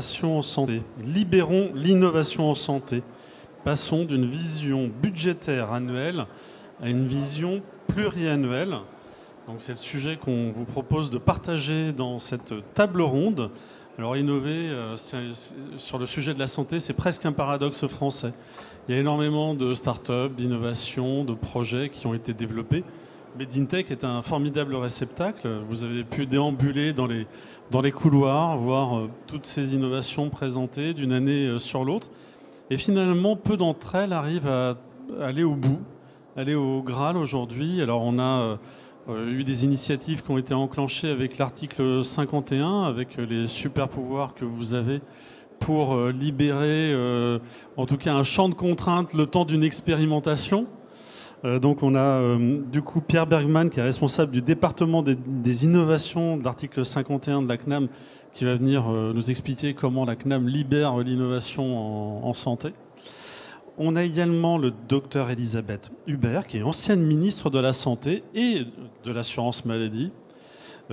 l'innovation en santé. Libérons l'innovation en santé. Passons d'une vision budgétaire annuelle à une vision pluriannuelle. Donc c'est le sujet qu'on vous propose de partager dans cette table ronde. Alors innover sur le sujet de la santé, c'est presque un paradoxe français. Il y a énormément de start-up, d'innovations, de projets qui ont été développés. Medintech est un formidable réceptacle. Vous avez pu déambuler dans les couloirs, voir toutes ces innovations présentées d'une année sur l'autre. Et finalement, peu d'entre elles arrivent à aller au bout, aller au Graal aujourd'hui. Alors on a eu des initiatives qui ont été enclenchées avec l'article 51, avec les super pouvoirs que vous avez pour libérer, en tout cas, un champ de contraintes le temps d'une expérimentation. Donc on a du coup Pierre Bergman, qui est responsable du département des innovations de l'article 51 de la CNAM, qui va venir nous expliquer comment la CNAM libère l'innovation en santé. On a également le docteur Elisabeth Hubert, qui est ancienne ministre de la Santé et de l'Assurance Maladie,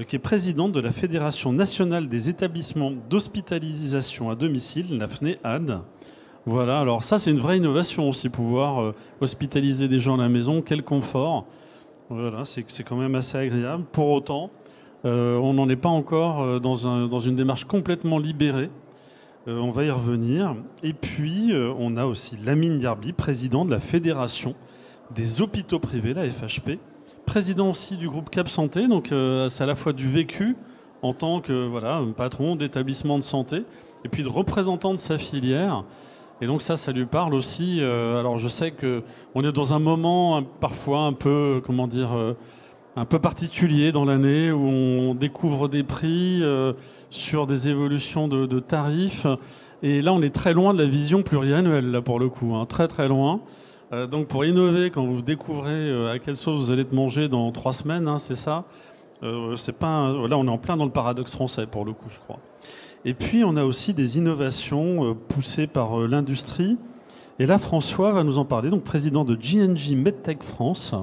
qui est présidente de la Fédération nationale des établissements d'hospitalisation à domicile, la FNEAD. Voilà, alors ça c'est une vraie innovation aussi, pouvoir hospitaliser des gens à la maison, quel confort. Voilà, c'est quand même assez agréable. Pour autant, on n'en est pas encore dans une démarche complètement libérée. On va y revenir. Et puis, on a aussi Lamine Yarbi, président de la Fédération des hôpitaux privés, la FHP, président aussi du groupe Cap Santé, donc c'est à la fois du vécu en tant que patron d'établissement de santé, et puis de représentant de sa filière. Et donc ça lui parle aussi. Alors je sais qu'on est dans un moment parfois un peu, un peu particulier dans l'année, où on découvre des prix sur des évolutions de tarifs. Et là, on est très loin de la vision pluriannuelle, là, pour le coup, hein, très très loin. Donc pour innover, quand vous découvrez à quelle sauce vous allez te manger dans 3 semaines, hein, c'est ça. C'est pas là, on est en plein dans le paradoxe français, pour le coup, je crois. Et puis, on a aussi des innovations poussées par l'industrie. Et là, François va nous en parler, donc président de J&J MedTech France.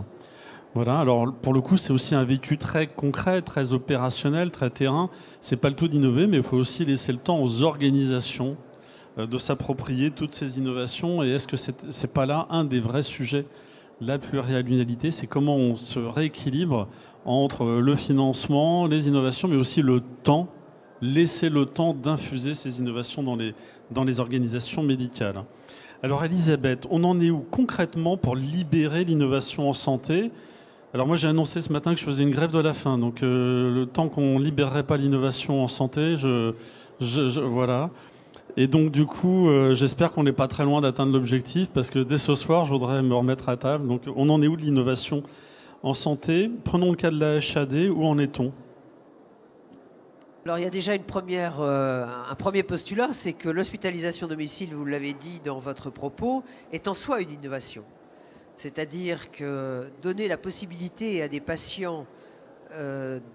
Voilà, alors pour le coup, c'est aussi un vécu très concret, très opérationnel, très terrain. C'est pas le tout d'innover, mais il faut aussi laisser le temps aux organisations de s'approprier toutes ces innovations. Et est-ce que c'est pas là un des vrais sujets, la pluriannualité, c'est comment on se rééquilibre entre le financement, les innovations, mais aussi le temps, laisser le temps d'infuser ces innovations dans les organisations médicales. Alors Elisabeth, on en est où concrètement pour libérer l'innovation en santé ? Alors moi j'ai annoncé ce matin que je faisais une grève de la faim, donc le temps qu'on ne libérerait pas l'innovation en santé, voilà. Et donc du coup j'espère qu'on n'est pas très loin d'atteindre l'objectif, parce que dès ce soir je voudrais me remettre à table. Donc on en est où de l'innovation en santé ? Prenons le cas de la HAD, où en est-on ? Alors il y a déjà un premier postulat, c'est que l'hospitalisation domicile, vous l'avez dit dans votre propos, est en soi une innovation. C'est-à-dire que donner la possibilité à des patients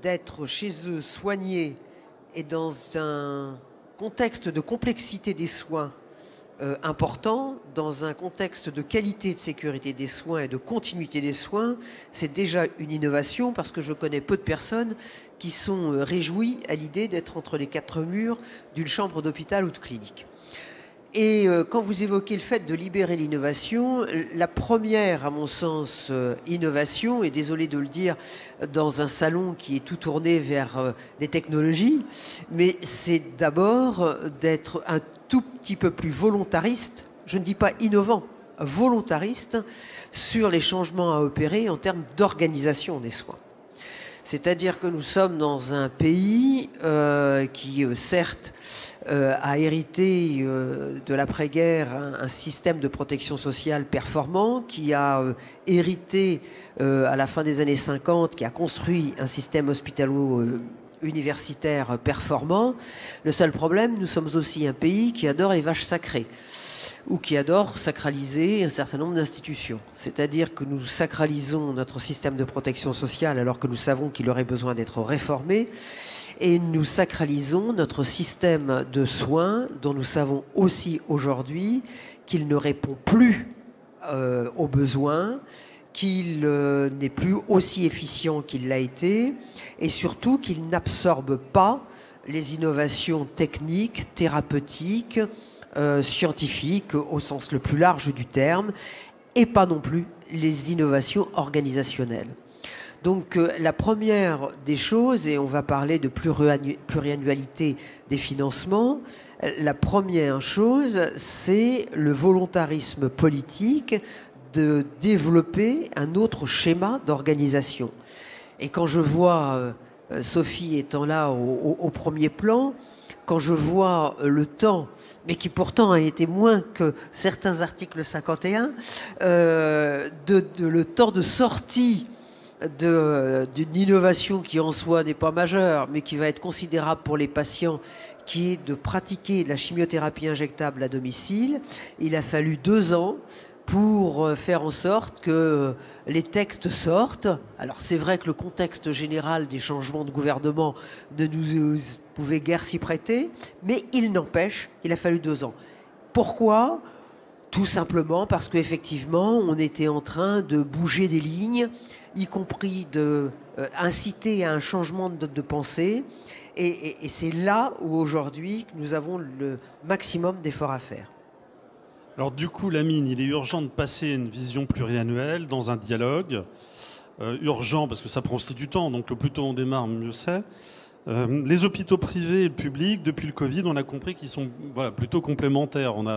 d'être chez eux soignés et dans un contexte de complexité des soins important, dans un contexte de qualité et de sécurité des soins et de continuité des soins, c'est déjà une innovation, parce que je connais peu de personnes qui sont réjouies à l'idée d'être entre les 4 murs d'une chambre d'hôpital ou de clinique. Et quand vous évoquez le fait de libérer l'innovation, la première, à mon sens, innovation, et désolé de le dire dans un salon qui est tout tourné vers les technologies, mais c'est d'abord d'être un tout petit peu plus volontariste, je ne dis pas innovant, volontariste, sur les changements à opérer en termes d'organisation des soins. C'est-à-dire que nous sommes dans un pays qui, certes, a hérité de l'après-guerre un système de protection sociale performant, qui a hérité à la fin des années 50, qui a construit un système hospitalo-universitaire performant. Le seul problème, nous sommes aussi un pays qui adore les vaches sacrées, ou qui adore sacraliser un certain nombre d'institutions. C'est-à-dire que nous sacralisons notre système de protection sociale alors que nous savons qu'il aurait besoin d'être réformé, et nous sacralisons notre système de soins dont nous savons aussi aujourd'hui qu'il ne répond plus aux besoins, qu'il n'est plus aussi efficient qu'il l'a été, et surtout qu'il n'absorbe pas les innovations techniques, thérapeutiques, scientifiques au sens le plus large du terme, et pas non plus les innovations organisationnelles. Donc la première des choses, et on va parler de pluriannualité des financements, la première chose, c'est le volontarisme politique de développer un autre schéma d'organisation. Et quand je vois, Sophie étant là au premier plan, quand je vois le temps, mais qui pourtant a été moins que certains articles 51, le temps de sortie d'une innovation qui en soi n'est pas majeure, mais qui va être considérable pour les patients, qui est de pratiquer la chimiothérapie injectable à domicile. Il a fallu 2 ans pour faire en sorte que les textes sortent. Alors c'est vrai que le contexte général des changements de gouvernement ne nous pouvait guère s'y prêter, mais il n'empêche, il a fallu 2 ans. Pourquoi ? Tout simplement parce qu'effectivement, on était en train de bouger des lignes, y compris d'inciter à un changement de pensée. Et c'est là où aujourd'hui nous avons le maximum d'efforts à faire. Alors du coup, Lamine, il est urgent de passer à une vision pluriannuelle dans un dialogue. Urgent parce que ça prend aussi du temps, donc le plus tôt on démarre, mieux c'est. Les hôpitaux privés et publics, depuis le Covid, on a compris qu'ils sont plutôt complémentaires. On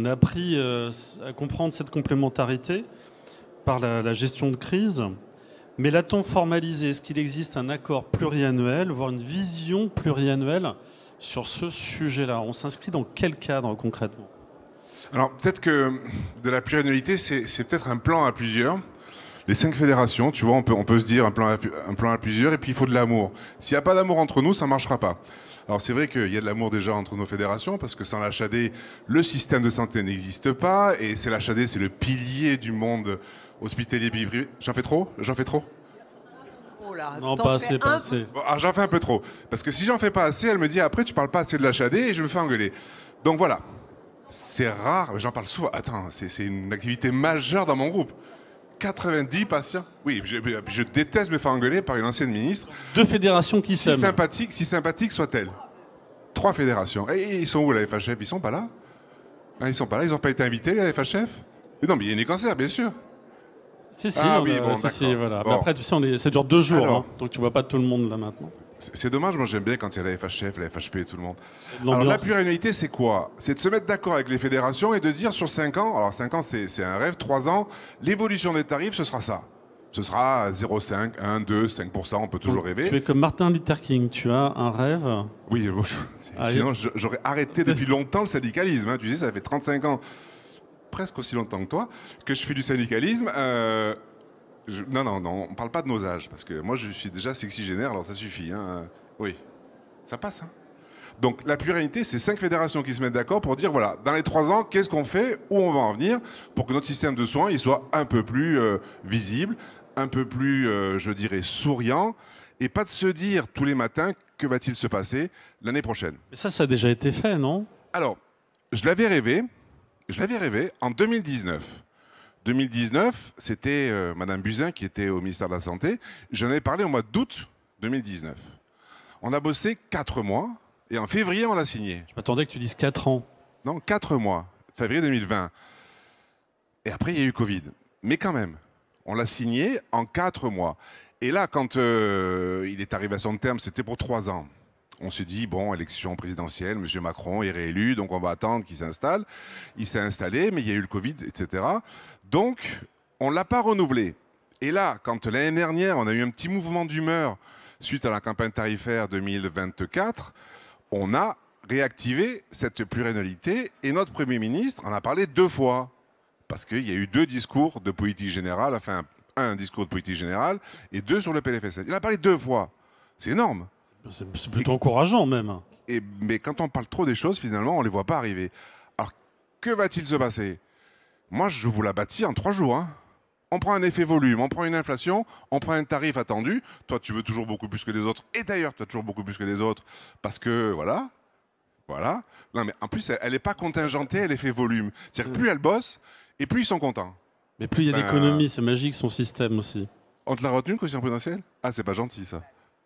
a appris à comprendre cette complémentarité par la gestion de crise. Mais l'a-t-on formalisé? Est-ce qu'il existe un accord pluriannuel, voire une vision pluriannuelle sur ce sujet-là? On s'inscrit dans quel cadre concrètement? Alors peut-être que de la pluriannualité, c'est peut-être un plan à plusieurs. Les 5 fédérations, tu vois, on peut se dire un plan à plusieurs, et puis il faut de l'amour. S'il n'y a pas d'amour entre nous, ça ne marchera pas. Alors c'est vrai qu'il y a de l'amour déjà entre nos fédérations, parce que sans l'HAD, le système de santé n'existe pas, et c'est l'HAD, c'est le pilier du monde hospitalier privé. J'en fais trop? Oh là, non, pas assez, pas assez. Bon, alors j'en fais un peu trop. Parce que si j'en fais pas assez, elle me dit après, tu parles pas assez de l'HAD, et je me fais engueuler. Donc voilà. C'est rare, j'en parle souvent. Attends, c'est une activité majeure dans mon groupe. 90 patients. Oui, je déteste me faire engueuler par une ancienne ministre. 2 fédérations qui s'aiment. Si sympathique soit-elle. 3 fédérations. Et ils sont où, la FHF? Ils sont pas là? Ils sont pas là, ils n'ont pas été invités, la FHF? Et non, mais il y a des cancers, bien sûr. Si, oui, bon, si, voilà. Bon. Mais après, tu sais, ça dure 2 jours, Alors, donc tu vois pas tout le monde là maintenant. C'est dommage, moi j'aime bien quand il y a la FHF, la FHP et tout le monde. Alors la pluriannualité, c'est quoi? C'est de se mettre d'accord avec les fédérations et de dire sur 5 ans, alors 5 ans c'est un rêve, 3 ans, l'évolution des tarifs, ce sera ça. Ce sera 0,5, 1, 2, 5%, on peut toujours rêver. Tu es comme Martin Luther King, tu as un rêve. Oui, sinon j'aurais arrêté depuis longtemps le syndicalisme. Hein. Tu sais, ça fait 35 ans, presque aussi longtemps que toi, que je fais du syndicalisme. Non, on ne parle pas de nos âges, parce que moi je suis déjà sexygénaire, alors ça suffit. Hein. Oui, ça passe. Hein. Donc la pluralité, c'est 5 fédérations qui se mettent d'accord pour dire, voilà, dans les 3 ans, qu'est-ce qu'on fait, où on va en venir, pour que notre système de soins il soit un peu plus visible, un peu plus, je dirais, souriant, et pas de se dire tous les matins, que va-t-il se passer l'année prochaine. Mais ça a déjà été fait, non? Alors, je l'avais rêvé en 2019. 2019, c'était Madame Buzyn qui était au ministère de la Santé. J'en avais parlé au mois d'août 2019. On a bossé 4 mois et en février, on l'a signé. Je m'attendais que tu dises 4 ans. Non, 4 mois, février 2020. Et après, il y a eu Covid. Mais quand même, on l'a signé en 4 mois. Et là, quand il est arrivé à son terme, c'était pour 3 ans. On s'est dit, bon, élection présidentielle, M. Macron est réélu, donc on va attendre qu'il s'installe. Il s'est installé, mais il y a eu le Covid, etc. Donc, on ne l'a pas renouvelé. Et là, quand l'année dernière, on a eu un petit mouvement d'humeur suite à la campagne tarifaire 2024, on a réactivé cette pluriannualité et notre Premier ministre en a parlé 2 fois. Parce qu'il y a eu 2 discours de politique générale, enfin, un discours de politique générale et 2 sur le PLFSS. Il a parlé 2 fois. C'est énorme. C'est plutôt encourageant même. Mais quand on parle trop des choses, finalement, on ne les voit pas arriver. Alors, que va-t-il se passer? Moi, je vous la bâtis en 3 jours. Hein. On prend un effet volume, on prend une inflation, on prend un tarif attendu. Toi, tu veux toujours beaucoup plus que les autres. Et d'ailleurs, tu as toujours beaucoup plus que les autres. Parce que, voilà. Non, mais en plus, elle n'est pas contingentée, elle est fait volume. C'est-à-dire que plus elle bosse, et plus ils sont contents. Mais plus il y a d'économies, c'est magique son système aussi. On te l'a retenu, quotient prudentiel? Ah, c'est pas gentil, ça.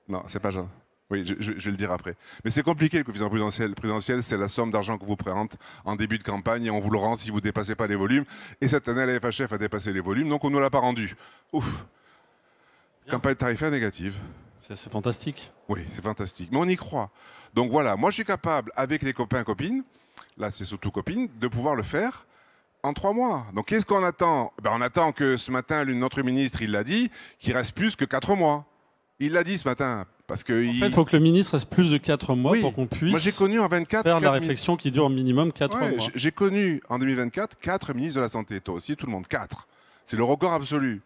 Non, c'est pas gentil. Oui, je vais le dire après. Mais c'est compliqué le coefficient prudentiel. Le prudentiel, c'est la somme d'argent qu'on vous présente en début de campagne et on vous le rend si vous ne dépassez pas les volumes. Et cette année, la FHF a dépassé les volumes, donc on ne nous l'a pas rendu. Ouf. Bien. Campagne tarifaire négative. C'est fantastique. Oui, c'est fantastique. Mais on y croit. Donc voilà, moi je suis capable, avec les copains, copines, là c'est surtout copines, de pouvoir le faire en 3 mois. Donc qu'est-ce qu'on attend? On attend que ce matin, notre ministre, il l'a dit, qu'il reste plus que 4 mois. Il l'a dit ce matin. Parce que En fait, il faut que le ministre reste plus de 4 mois oui. pour qu'on puisse moi, j'ai connu en 24, faire la réflexion qui dure au minimum 4 mois. J'ai connu en 2024 4 ministres de la Santé. Toi aussi, tout le monde. 4. C'est le record absolu.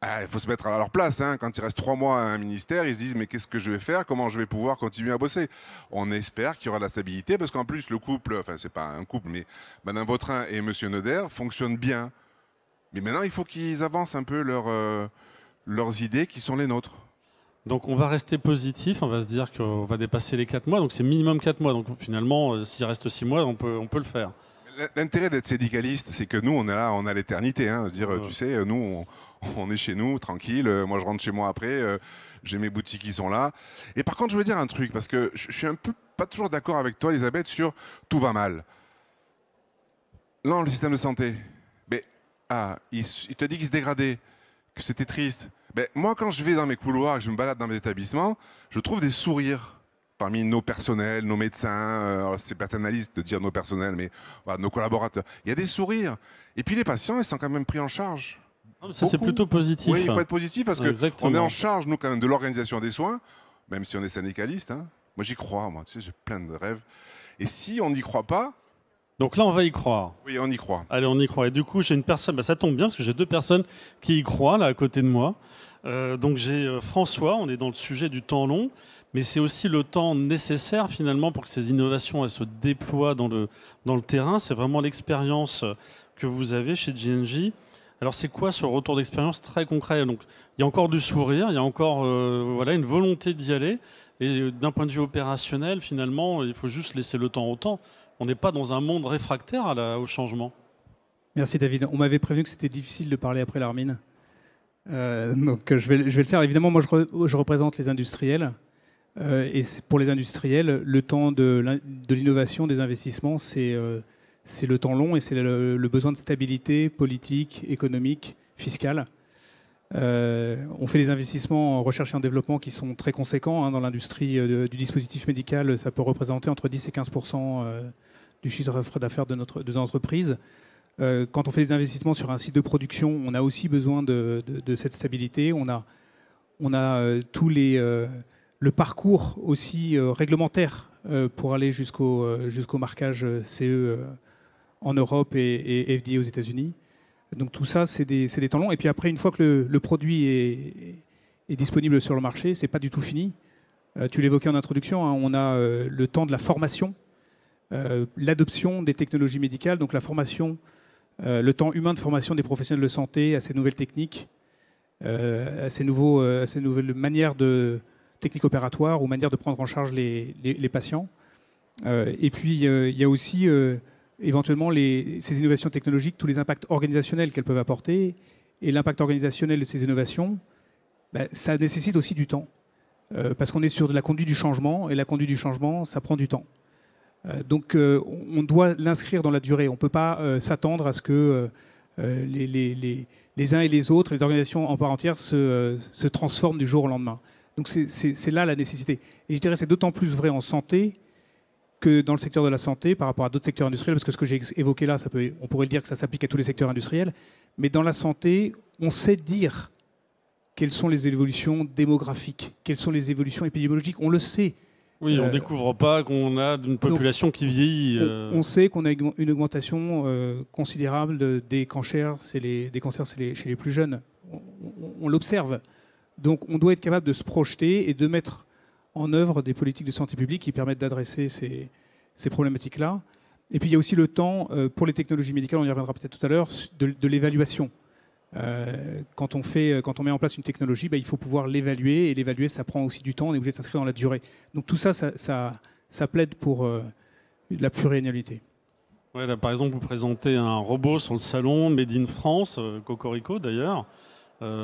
Il faut se mettre à leur place. Hein. Quand il reste 3 mois à un ministère, ils se disent mais qu'est-ce que je vais faire? Comment je vais pouvoir continuer à bosser? On espère qu'il y aura de la stabilité parce qu'en plus, le couple, enfin, c'est pas un couple, mais Madame Vautrin et Monsieur Noder fonctionnent bien. Mais maintenant, il faut qu'ils avancent un peu leurs idées qui sont les nôtres. Donc on va rester positif, on va se dire qu'on va dépasser les 4 mois, donc c'est minimum 4 mois. Donc finalement, s'il reste 6 mois, on peut le faire. L'intérêt d'être syndicaliste, c'est que nous, on est là, on a l'éternité. Hein. Dire, tu sais, nous, on est chez nous, tranquille. Moi, je rentre chez moi après. J'ai mes boutiques qui sont là. Et par contre, je veux dire un truc, parce que je suis un peu pas toujours d'accord avec toi, Elisabeth, sur tout va mal. Non, le système de santé. Mais, il te dit qu'il se dégradait, que c'était triste. Ben, moi, quand je vais dans mes couloirs et que je me balade dans mes établissements, je trouve des sourires parmi nos personnels, nos médecins. C'est paternaliste de dire nos personnels, mais voilà, nos collaborateurs. Il y a des sourires. Et puis les patients, ils sont quand même pris en charge. Non, ça, c'est plutôt positif. Oui, il faut être positif parce qu'on est en charge, nous, quand même, de l'organisation des soins, même si on est syndicaliste. Hein. Moi, j'y crois, moi. Tu sais, j'ai plein de rêves. Et si on n'y croit pas... Donc là, on va y croire. Oui, on y croit. Allez, on y croit. Et du coup, j'ai une personne, ça tombe bien parce que j'ai 2 personnes qui y croient là à côté de moi. Donc j'ai François, on est dans le sujet du temps long, mais c'est aussi le temps nécessaire finalement pour que ces innovations elles se déploient dans le terrain. C'est vraiment l'expérience que vous avez chez J&J. Alors c'est quoi ce retour d'expérience très concret? Donc il y a encore du sourire, il y a encore voilà, une volonté d'y aller. Et d'un point de vue opérationnel, finalement, il faut juste laisser le temps au temps. On n'est pas dans un monde réfractaire au changement. Merci David. On m'avait prévenu que c'était difficile de parler après l'Armine. Donc je vais le faire. Évidemment, moi je représente les industriels. Et pour les industriels, le temps de l'innovation, des investissements, c'est le temps long et c'est le besoin de stabilité politique, économique, fiscale. On fait des investissements en recherche et en développement qui sont très conséquents. Hein, dans l'industrie du dispositif médical, ça peut représenter entre 10 et 15% du chiffre d'affaires de nos entreprises. Quand on fait des investissements sur un site de production, on a aussi besoin de cette stabilité. On a tout le parcours aussi réglementaire pour aller jusqu'au marquage CE en Europe et FDA aux États-Unis. Donc tout ça, c'est des temps longs. Et puis après, une fois que le produit est disponible sur le marché, c'est pas du tout fini. Tu l'évoquais en introduction, hein, on a le temps de la formation, l'adoption des technologies médicales, donc la formation, le temps humain de formation des professionnels de santé à ces nouvelles techniques, à ces nouvelles manières de techniques opératoires ou manières de prendre en charge les patients. Et puis, il y a aussi éventuellement ces innovations technologiques, tous les impacts organisationnels qu'elles peuvent apporter. Et l'impact organisationnel de ces innovations, ça nécessite aussi du temps. Parce qu'on est sur de la conduite du changement, et la conduite du changement, ça prend du temps. Donc on doit l'inscrire dans la durée. On ne peut pas s'attendre à ce que les uns et les autres, les organisations en part entière, se transforment du jour au lendemain. Donc c'est là la nécessité. Et je dirais que c'est d'autant plus vrai en santé que dans le secteur de la santé par rapport à d'autres secteurs industriels, parce que ce que j'ai évoqué là, on pourrait dire que ça s'applique à tous les secteurs industriels, mais dans la santé, on sait dire quelles sont les évolutions démographiques, quelles sont les évolutions épidémiologiques, on le sait. Oui, on ne découvre pas qu'on a une population qui vieillit. On sait qu'on a une augmentation considérable des cancers, chez les plus jeunes. On l'observe. Donc on doit être capable de se projeter et de mettre en œuvre des politiques de santé publique qui permettent d'adresser ces problématiques-là. Et puis il y a aussi le temps, pour les technologies médicales, on y reviendra peut-être tout à l'heure, de l'évaluation. Quand on met en place une technologie, il faut pouvoir l'évaluer, et l'évaluer, ça prend aussi du temps, on est obligé de s'inscrire dans la durée. Donc tout ça, ça plaide pour la pluriannualité. Ouais, là, par exemple, vous présentez un robot sur le salon, Made in France, Cocorico d'ailleurs,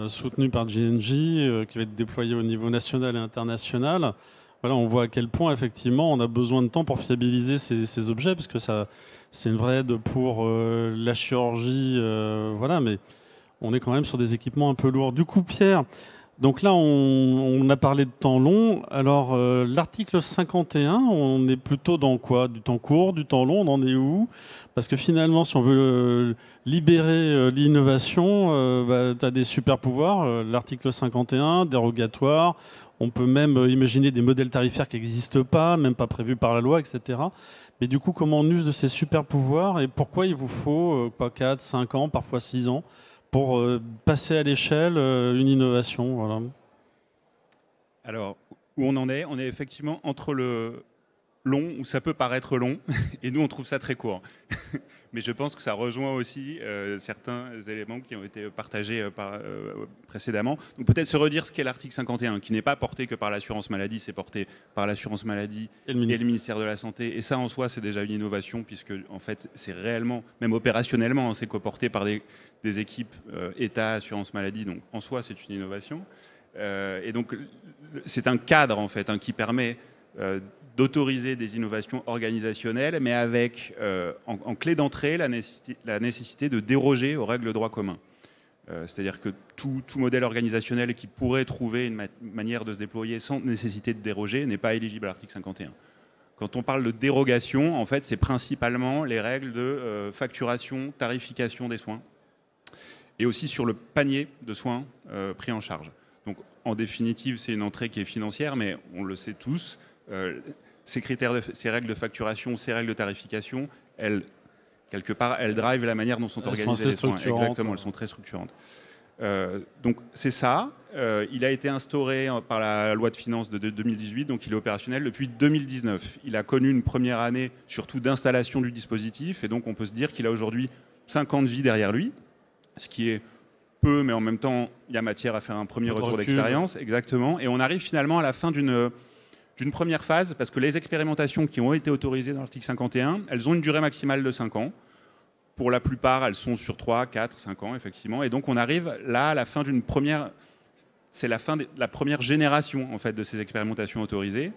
soutenu par J&J, qui va être déployé au niveau national et international. voilà, on voit à quel point, effectivement, on a besoin de temps pour fiabiliser ces objets, parce que c'est une vraie aide pour la chirurgie, voilà, mais on est quand même sur des équipements un peu lourds. Du coup, Pierre, donc là, on a parlé de temps long. Alors, l'article 51, on est plutôt dans quoi? Du temps court, du temps long, on en est où? Parce que finalement, si on veut libérer l'innovation, tu as des super pouvoirs. L'article 51, dérogatoire. On peut même imaginer des modèles tarifaires qui n'existent pas, même pas prévus par la loi, etc. Mais du coup, comment on use de ces super pouvoirs et pourquoi il vous faut 4, 5 ans, parfois 6 ans pour passer à l'échelle une innovation, voilà. Alors, où on en est? On est effectivement entre le long, où ça peut paraître long, et nous, on trouve ça très court. Mais je pense que ça rejoint aussi certains éléments qui ont été partagés précédemment. Donc peut-être se redire ce qu'est l'article 51, qui n'est pas porté que par l'assurance maladie, c'est porté par l'assurance maladie et le ministère de la Santé. Et ça, en soi, c'est déjà une innovation, puisque en fait, c'est réellement, même opérationnellement, c'est coporté par des équipes État, assurance maladie. Donc en soi, c'est une innovation. Et donc, c'est un cadre, en fait, qui permet d'autoriser des innovations organisationnelles, mais avec en clé d'entrée la nécessité de déroger aux règles de droit commun. C'est-à-dire que tout modèle organisationnel qui pourrait trouver une manière de se déployer sans nécessité de déroger n'est pas éligible à l'article 51. Quand on parle de dérogation, en fait, c'est principalement les règles de facturation, tarification des soins, et aussi sur le panier de soins pris en charge. Donc, en définitive, c'est une entrée qui est financière, mais on le sait tous, ces règles de facturation, ces règles de tarification, quelque part, elles drivent la manière dont sont organisés les soins. Exactement, elles sont très structurantes. Donc c'est ça. Il a été instauré par la loi de finances de 2018, donc il est opérationnel depuis 2019. Il a connu une première année surtout d'installation du dispositif, et donc on peut se dire qu'il a aujourd'hui 5 ans de vie derrière lui, ce qui est peu, mais en même temps, il y a matière à faire un premier retour d'expérience. Exactement. Et on arrive finalement à la fin d'une première phase, parce que les expérimentations qui ont été autorisées dans l'article 51, elles ont une durée maximale de 5 ans. Pour la plupart, elles sont sur 3, 4, 5 ans, effectivement. Et donc, on arrive là à la fin d'une première... C'est la fin de la première génération, en fait, de ces expérimentations autorisées.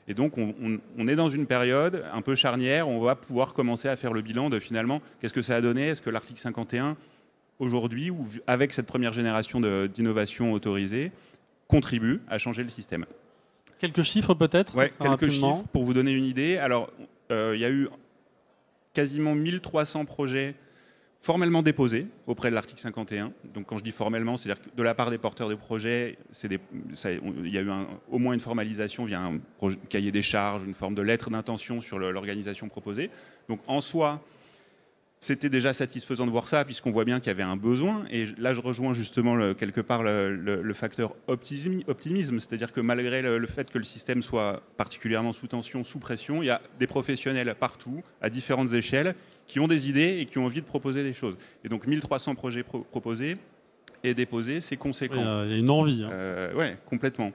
Et donc, on est dans une période un peu charnière où on va pouvoir commencer à faire le bilan de, finalement, qu'est-ce que ça a donné? Est-ce que l'article 51, aujourd'hui, ou avec cette première génération d'innovation autorisée, contribue à changer le système? Quelques chiffres peut-être? Oui, quelques chiffres pour vous donner une idée. Alors, il y a eu quasiment 1300 projets formellement déposés auprès de l'article 51. Donc quand je dis formellement, c'est-à-dire que de la part des porteurs de projets, il y a eu au moins une formalisation via un cahier des charges, une forme de lettre d'intention sur l'organisation proposée. Donc en soi, c'était déjà satisfaisant de voir ça, puisqu'on voit bien qu'il y avait un besoin. Et là, je rejoins justement quelque part le facteur optimisme, c'est-à-dire que malgré le fait que le système soit particulièrement sous tension, sous pression, il y a des professionnels partout, à différentes échelles, qui ont des idées et qui ont envie de proposer des choses. Et donc 1300 projets proposés et déposés, c'est conséquent. Il y a une envie. Oui, complètement.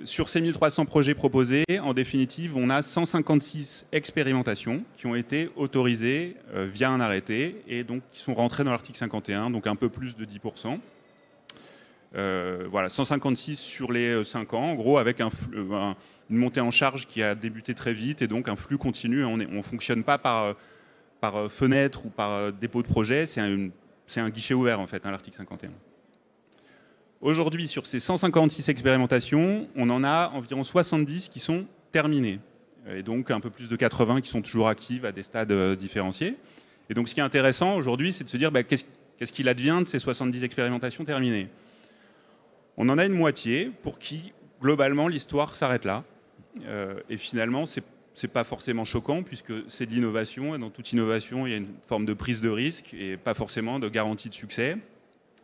Sur ces 1300 projets proposés, en définitive, on a 156 expérimentations qui ont été autorisées via un arrêté et donc qui sont rentrées dans l'article 51, donc un peu plus de 10%. Voilà, 156 sur les 5 ans, en gros, avec une montée en charge qui a débuté très vite et donc un flux continu. On ne fonctionne pas par fenêtre ou par dépôt de projet, c'est un guichet ouvert en fait, l'article 51. Aujourd'hui, sur ces 156 expérimentations, on en a environ 70 qui sont terminées. Et donc un peu plus de 80 qui sont toujours actives à des stades différenciés. Et donc ce qui est intéressant aujourd'hui, c'est de se dire qu'est-ce qu'il advient de ces 70 expérimentations terminées? On en a une moitié pour qui, globalement, l'histoire s'arrête là. Et finalement, c'est pas forcément choquant puisque c'est de l'innovation. Et dans toute innovation, il y a une forme de prise de risque et pas forcément de garantie de succès.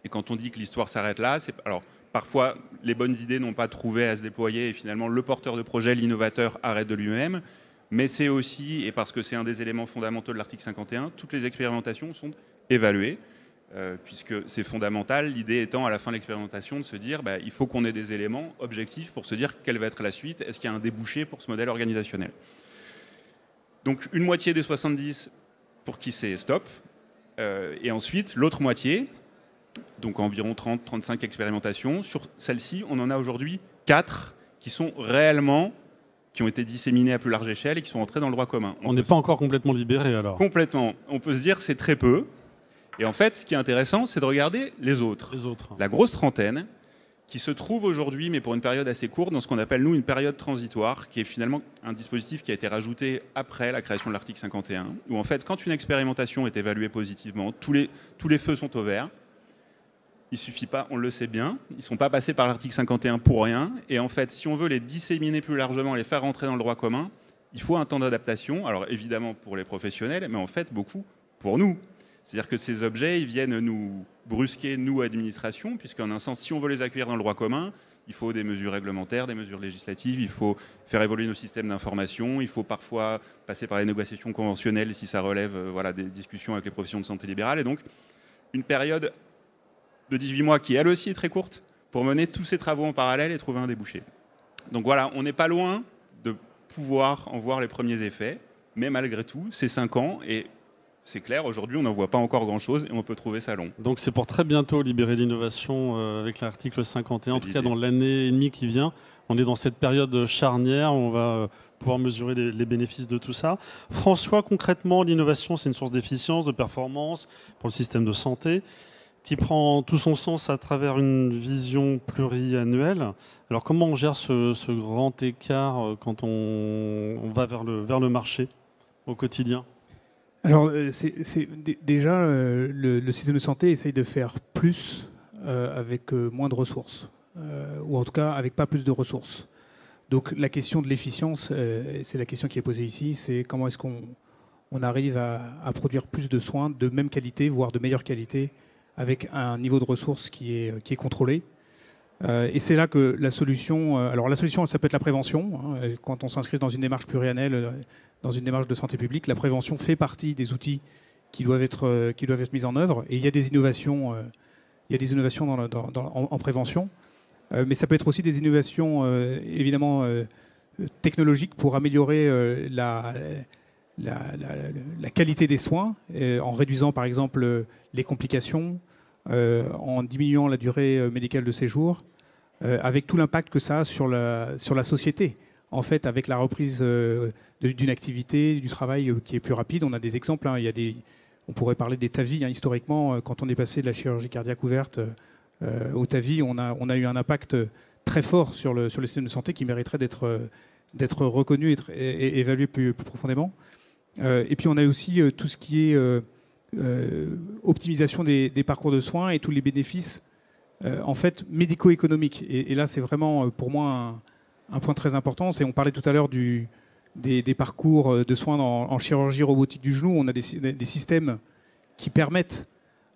Et quand on dit que l'histoire s'arrête là, alors parfois les bonnes idées n'ont pas trouvé à se déployer et finalement le porteur de projet, l'innovateur, arrête de lui-même. Mais c'est aussi, et parce que c'est un des éléments fondamentaux de l'article 51, toutes les expérimentations sont évaluées, puisque c'est fondamental. L'idée étant à la fin de l'expérimentation de se dire il faut qu'on ait des éléments objectifs pour se dire quelle va être la suite, est-ce qu'il y a un débouché pour ce modèle organisationnel. Donc une moitié des 70 pour qui c'est stop, et ensuite l'autre moitié, donc environ 30-35 expérimentations. Sur celle-ci, on en a aujourd'hui 4 qui ont été disséminés à plus large échelle et qui sont entrés dans le droit commun. On n'est pas encore complètement libéré alors. Complètement. On peut se dire que c'est très peu. Et en fait, ce qui est intéressant, c'est de regarder les autres. La grosse trentaine, qui se trouve aujourd'hui, mais pour une période assez courte, dans ce qu'on appelle, nous, une période transitoire, qui est finalement un dispositif qui a été rajouté après la création de l'article 51, où en fait, quand une expérimentation est évaluée positivement, tous les feux sont au vert. Il ne suffit pas, on le sait bien, ils ne sont pas passés par l'article 51 pour rien. Et en fait, si on veut les disséminer plus largement, les faire rentrer dans le droit commun, il faut un temps d'adaptation. Alors évidemment pour les professionnels, mais en fait beaucoup pour nous. C'est-à-dire que ces objets, ils viennent nous brusquer, nous, administration, puisqu'en un sens, si on veut les accueillir dans le droit commun, il faut des mesures réglementaires, des mesures législatives, il faut faire évoluer nos systèmes d'information, il faut parfois passer par les négociations conventionnelles si ça relève des discussions avec les professions de santé libérale. Et donc, une période de 18 mois qui, elle aussi, est très courte pour mener tous ces travaux en parallèle et trouver un débouché. Donc voilà, on n'est pas loin de pouvoir en voir les premiers effets, mais malgré tout, c'est 5 ans et c'est clair, aujourd'hui, on n'en voit pas encore grand-chose et on peut trouver ça long. Donc c'est pour très bientôt libérer l'innovation avec l'article 51, en tout cas dans l'année et demie qui vient. On est dans cette période charnière, on va pouvoir mesurer les bénéfices de tout ça. François, concrètement, l'innovation, c'est une source d'efficience, de performance pour le système de santé, qui prend tout son sens à travers une vision pluriannuelle. Alors comment on gère ce grand écart quand on va vers le marché au quotidien ? Alors, déjà, le système de santé essaye de faire plus avec moins de ressources, ou en tout cas avec pas plus de ressources. Donc la question de l'efficience, c'est la question qui est posée ici, c'est comment est-ce qu'on arrive à produire plus de soins de même qualité, voire de meilleure qualité, avec un niveau de ressources qui est contrôlé. Et c'est là que la solution, ça peut être la prévention, hein, quand on s'inscrit dans une démarche pluriannuelle, dans une démarche de santé publique, la prévention fait partie des outils qui doivent être mis en œuvre. Et il y a des innovations, en prévention, mais ça peut être aussi des innovations évidemment technologiques pour améliorer la qualité des soins, en réduisant par exemple les complications, en diminuant la durée médicale de séjour, avec tout l'impact que ça a sur la société. En fait, avec la reprise d'une activité, du travail qui est plus rapide, on a des exemples. Hein, on pourrait parler des TAVI. Hein, historiquement, quand on est passé de la chirurgie cardiaque ouverte au TAVI, on a eu un impact très fort sur le système de santé qui mériterait d'être reconnu et évalué plus profondément. Et puis on a aussi tout ce qui est optimisation des parcours de soins et tous les bénéfices en fait médico-économiques. Et là, c'est vraiment pour moi un point très important. On parlait tout à l'heure des parcours de soins en chirurgie robotique du genou. On a des systèmes qui permettent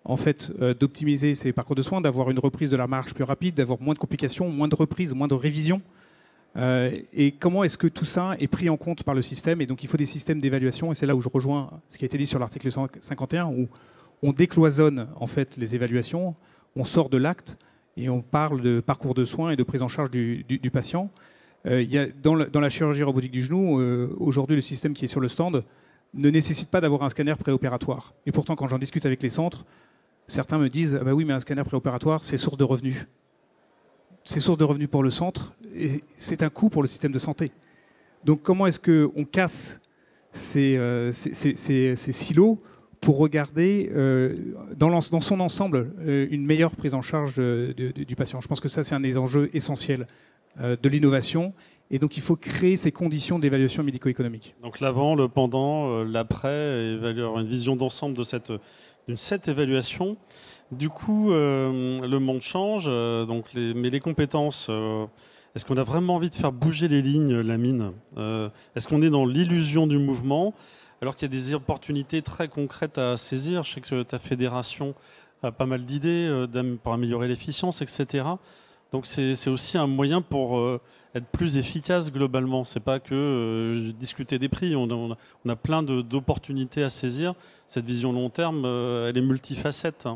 en fait d'optimiser ces parcours de soins, d'avoir une reprise de la marche plus rapide, d'avoir moins de complications, moins de reprises, moins de révisions. Et comment est-ce que tout ça est pris en compte par le système? Et donc il faut des systèmes d'évaluation, et c'est là où je rejoins ce qui a été dit sur l'article 51, où on décloisonne en fait les évaluations, on sort de l'acte et on parle de parcours de soins et de prise en charge du patient. Dans la chirurgie robotique du genou, aujourd'hui le système qui est sur le stand ne nécessite pas d'avoir un scanner préopératoire. Et pourtant quand j'en discute avec les centres, certains me disent ah bah oui, mais un scanner préopératoire c'est source de revenus. C'est source de revenus pour le centre et c'est un coût pour le système de santé. Donc comment est-ce qu'on casse ces silos pour regarder dans son ensemble une meilleure prise en charge du patient? Je pense que ça, c'est un des enjeux essentiels de l'innovation. Et donc il faut créer ces conditions d'évaluation médico-économique. Donc l'avant, le pendant, l'après, évaluer une vision d'ensemble de cette évaluation. Du coup, le monde change, mais les compétences, est-ce qu'on a vraiment envie de faire bouger les lignes, la mine? Est-ce qu'on est dans l'illusion du mouvement, alors qu'il y a des opportunités très concrètes à saisir? Je sais que ta fédération a pas mal d'idées pour améliorer l'efficience, etc. Donc c'est aussi un moyen pour être plus efficace globalement. C'est pas que discuter des prix. On a plein d'opportunités à saisir. Cette vision long terme, elle est multifacette.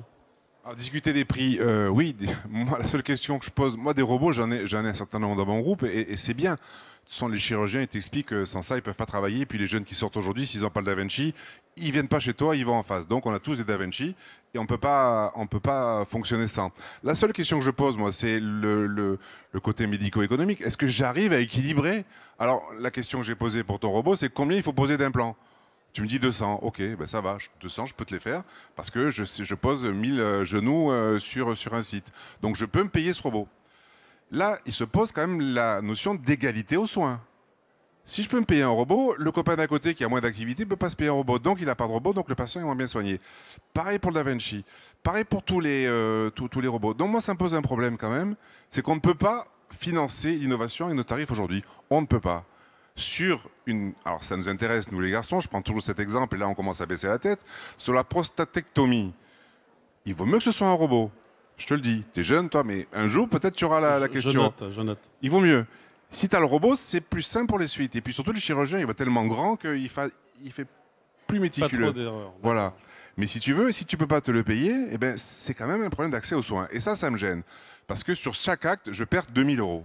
Alors, discuter des prix, oui. Moi, la seule question que je pose, moi, des robots, j'en ai un certain nombre dans mon groupe, et c'est bien. toute façon, les chirurgiens, ils t'expliquent que sans ça, ils ne peuvent pas travailler. Et puis les jeunes qui sortent aujourd'hui, s'ils n'ont pas le Da Vinci, ils ne viennent pas chez toi, ils vont en face. Donc on a tous des Da Vinci et on ne peut pas fonctionner sans. La seule question que je pose, moi, c'est le côté médico-économique. Est-ce que j'arrive à équilibrer? Alors, la question que j'ai posée pour ton robot, c'est combien il faut poser d'implants? Tu me dis 200, ok, ben ça va, 200, je peux te les faire parce que je pose 1000 genoux sur un site. Donc je peux me payer ce robot. Là, il se pose quand même la notion d'égalité aux soins. Si je peux me payer un robot, le copain d'à côté qui a moins d'activité ne peut pas se payer un robot. Donc il n'a pas de robot, donc le patient est moins bien soigné. Pareil pour le Da Vinci, pareil pour tous les robots. Donc moi, ça me pose un problème quand même, c'est qu'on ne peut pas financer l'innovation avec nos tarifs aujourd'hui. On ne peut pas. Alors ça nous intéresse, nous les garçons, je prends toujours cet exemple, et là on commence à baisser la tête, sur la prostatectomie. Il vaut mieux que ce soit un robot. Je te le dis, tu es jeune toi, mais un jour peut-être tu auras la question. Je note. Il vaut mieux. Si tu as le robot, c'est plus simple pour les suites. Et puis surtout, le chirurgien, il va tellement grand qu'il fait plus méticuleux. Pas trop d'erreurs. Voilà. Mais si tu veux, si tu peux pas te le payer, eh ben, c'est quand même un problème d'accès aux soins. Et ça me gêne. Parce que sur chaque acte, je perds 2000 €.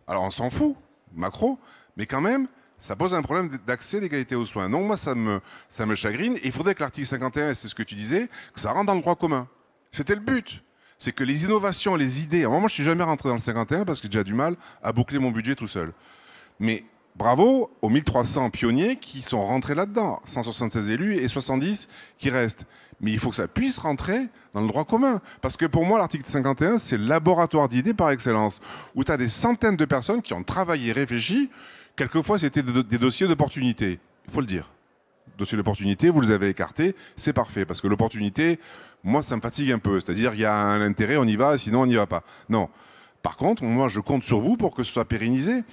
Alors on s'en fout, macro, mais quand même, ça pose un problème d'accès, d'égalité aux soins. Donc moi, ça me chagrine. Et il faudrait que l'article 51, c'est ce que tu disais, que ça rentre dans le droit commun. C'était le but. C'est que les innovations, les idées... Alors moi, je ne suis jamais rentré dans le 51 parce que j'ai déjà du mal à boucler mon budget tout seul. Mais bravo aux 1300 pionniers qui sont rentrés là-dedans. 176 élus et 70 qui restent. Mais il faut que ça puisse rentrer dans le droit commun. Parce que pour moi, l'article 51, c'est le laboratoire d'idées par excellence. Où tu as des centaines de personnes qui ont travaillé, réfléchi. Quelquefois, c'était des dossiers d'opportunité. Il faut le dire. Dossiers d'opportunité, vous les avez écartés, c'est parfait. Parce que l'opportunité, moi, ça me fatigue un peu. C'est-à-dire, il y a un intérêt, on y va, sinon on n'y va pas. Non. Par contre, moi, je compte sur vous pour que ce soit pérennisé.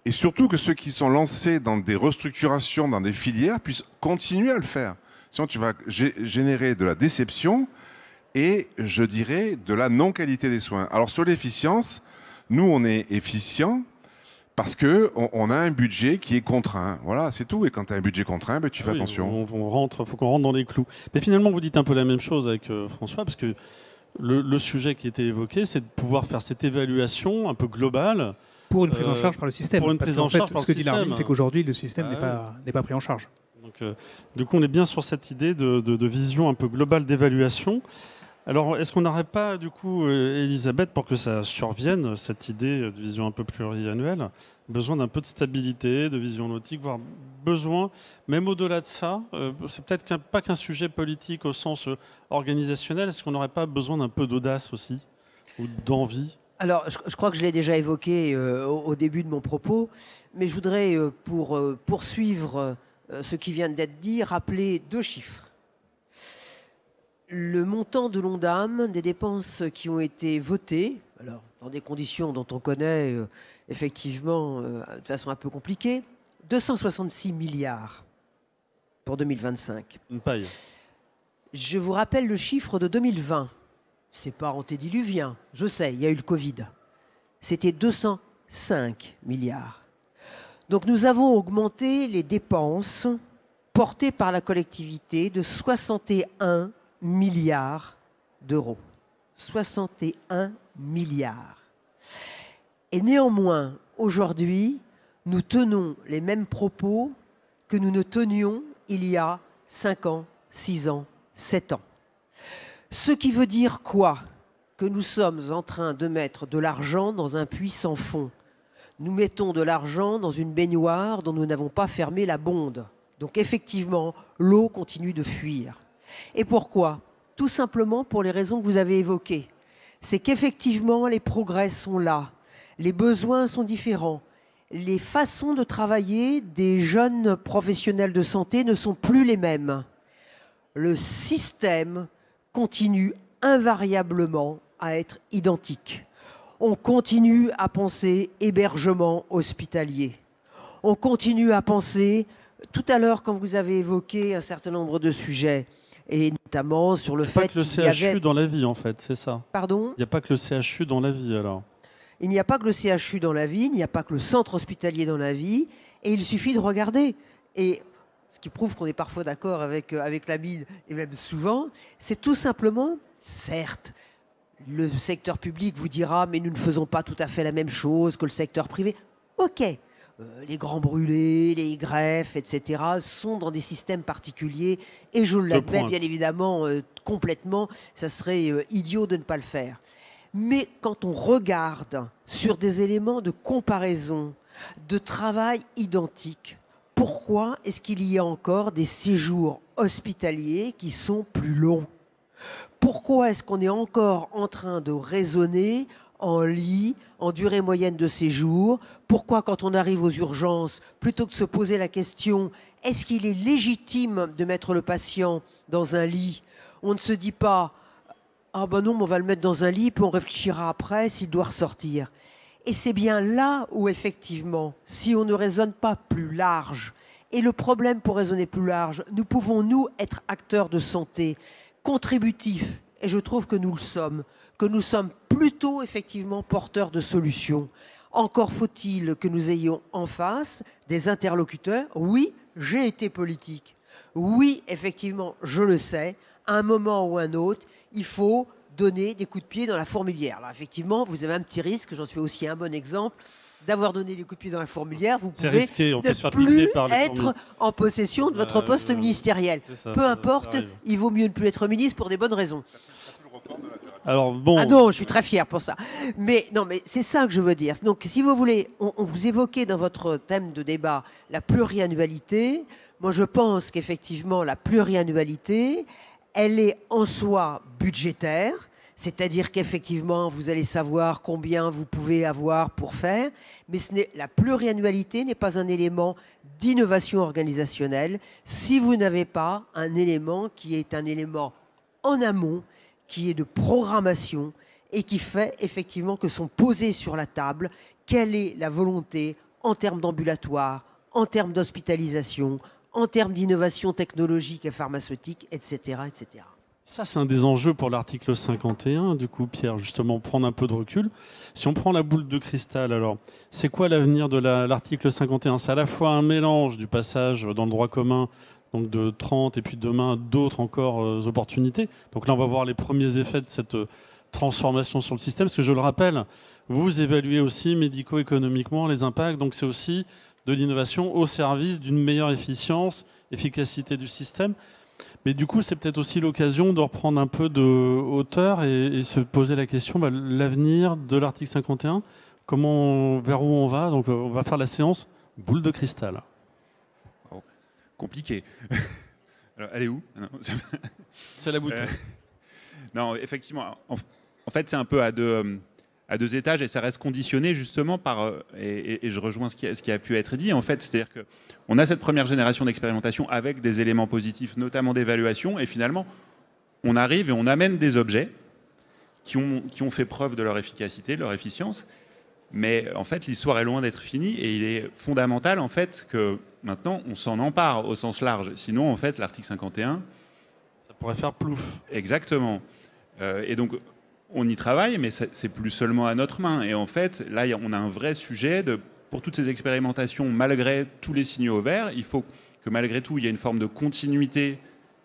Et surtout que ceux qui sont lancés dans des restructurations, dans des filières, puissent continuer à le faire. Sinon, tu vas générer de la déception et, je dirais, de la non-qualité des soins. Alors, sur l'efficience, nous, on est efficient parce qu'on a un budget qui est contraint. Voilà, c'est tout. Et quand tu as un budget contraint, ben, tu fais attention. Il faut qu'on rentre dans les clous. Mais finalement, vous dites un peu la même chose avec François, parce que le sujet qui était évoqué, c'est de pouvoir faire cette évaluation un peu globale. Pour une prise en charge par le système. Pour une prise en charge par le système. Ce que dit l'Armin, c'est qu'aujourd'hui, le système n'est pas pris en charge. Donc, du coup, on est bien sur cette idée de vision un peu globale d'évaluation. Alors, est-ce qu'on n'aurait pas, du coup, Elisabeth, pour que ça survienne, cette idée de vision un peu pluriannuelle, besoin d'un peu de stabilité, de vision nautique, voire besoin, même au-delà de ça, c'est peut-être pas qu'un sujet politique au sens organisationnel, est-ce qu'on n'aurait pas besoin d'un peu d'audace aussi, ou d'envie? Alors, je crois que je l'ai déjà évoqué au début de mon propos, mais je voudrais, pour poursuivre ce qui vient d'être dit, rappeler 2 chiffres. Le montant de l'Ondam des dépenses qui ont été votées, alors dans des conditions dont on connaît effectivement de façon un peu compliquée, 266 milliards pour 2025. Une paille. Je vous rappelle le chiffre de 2020. C'est pas antédiluvien, je sais, il y a eu le Covid. C'était 205 milliards. Donc nous avons augmenté les dépenses portées par la collectivité de 61 milliards d'euros. 61 milliards. Et néanmoins, aujourd'hui, nous tenons les mêmes propos que nous ne tenions il y a 5 ans, 6 ans, 7 ans. Ce qui veut dire quoi? Que nous sommes en train de mettre de l'argent dans un puits sans fond. Nous mettons de l'argent dans une baignoire dont nous n'avons pas fermé la bonde. Donc effectivement, l'eau continue de fuir. Et pourquoi? Tout simplement pour les raisons que vous avez évoquées. C'est qu'effectivement, les progrès sont là. Les besoins sont différents. Les façons de travailler des jeunes professionnels de santé ne sont plus les mêmes. Le système continue invariablement à être identique. On continue à penser hébergement hospitalier. On continue à penser, tout à l'heure quand vous avez évoqué un certain nombre de sujets, et notamment sur le fait qu'il n'y a pas que le CHU dans la vie, en fait, c'est ça. Pardon ? Il n'y a pas que le CHU dans la vie, alors. Il n'y a pas que le CHU dans la vie, il n'y a pas que le centre hospitalier dans la vie, et il suffit de regarder. Et ce qui prouve qu'on est parfois d'accord avec la mine, et même souvent, c'est tout simplement, certes, le secteur public vous dira « mais nous ne faisons pas tout à fait la même chose que le secteur privé ». Ok, les grands brûlés, les greffes, etc., sont dans des systèmes particuliers. Et je l'admets, bien évidemment, complètement. Ça serait idiot de ne pas le faire. Mais quand on regarde sur des éléments de comparaison, de travail identique, pourquoi est-ce qu'il y a encore des séjours hospitaliers qui sont plus longs? Pourquoi est-ce qu'on est encore en train de raisonner en lit, en durée moyenne de séjour? Pourquoi, quand on arrive aux urgences, plutôt que de se poser la question « est-ce qu'il est légitime de mettre le patient dans un lit ?», on ne se dit pas « ah ben non, on va le mettre dans un lit, puis on réfléchira après s'il doit ressortir ». Et c'est bien là où, effectivement, si on ne raisonne pas plus large, et le problème pour raisonner plus large, nous pouvons, nous, être acteurs de santé, contributifs, et je trouve que nous sommes plutôt, effectivement, porteurs de solutions. Encore faut-il que nous ayons en face des interlocuteurs. Oui, j'ai été politique. Oui, effectivement, je le sais, à un moment ou un autre, il faut donner des coups de pied dans la fourmilière. Alors effectivement, vous avez un petit risque, j'en suis aussi un bon exemple, d'avoir donné des coups de pied dans la fourmilière, vous pouvez risqué, on peut se faire plus piquer par les être en possession de votre poste ministériel. Ça, peu importe, il vaut mieux ne plus être ministre pour des bonnes raisons. Alors, bon. Ah non, je suis très fier pour ça. Mais non, mais c'est ça que je veux dire. Donc, si vous voulez, on vous évoquait dans votre thème de débat la pluriannualité. Moi, je pense qu'effectivement, la pluriannualité, elle est en soi budgétaire. C'est-à-dire qu'effectivement, vous allez savoir combien vous pouvez avoir pour faire. Mais la pluriannualité n'est pas un élément d'innovation organisationnelle si vous n'avez pas un élément qui est un élément en amont, qui est de programmation et qui fait effectivement que sont posées sur la table quelle est la volonté en termes d'ambulatoire, en termes d'hospitalisation, en termes d'innovation technologique et pharmaceutique, etc., etc. Ça, c'est un des enjeux pour l'article 51, du coup, Pierre, justement, prendre un peu de recul. Si on prend la boule de cristal, alors, c'est quoi l'avenir de l'article 51? C'est à la fois un mélange du passage dans le droit commun, donc de 30, et puis demain d'autres encore opportunités. Donc là, on va voir les premiers effets de cette transformation sur le système, parce que je le rappelle, vous évaluez aussi médico-économiquement les impacts, donc c'est aussi de l'innovation au service d'une meilleure efficacité du système. Mais du coup, c'est peut-être aussi l'occasion de reprendre un peu de hauteur et se poser la question, l'avenir de l'article 51, vers où on va? Donc on va faire la séance boule de cristal. Compliqué. Alors, elle est où? C'est la bouteille. Non, effectivement. En fait, c'est un peu à deux étages et ça reste conditionné justement par... Et je rejoins ce qui a pu être dit. En fait, c'est-à-dire qu'on a cette première génération d'expérimentation avec des éléments positifs, notamment d'évaluation, et finalement, on arrive et on amène des objets qui ont fait preuve de leur efficacité, de leur efficience. Mais en fait, l'histoire est loin d'être finie et il est fondamental en fait que maintenant on s'en empare au sens large. Sinon, en fait, l'article 51, ça pourrait faire plouf. Exactement. Et donc, on y travaille, mais c'est plus seulement à notre main. Et en fait, là, on a un vrai sujet pour toutes ces expérimentations, malgré tous les signaux verts, il faut que malgré tout, il y ait une forme de continuité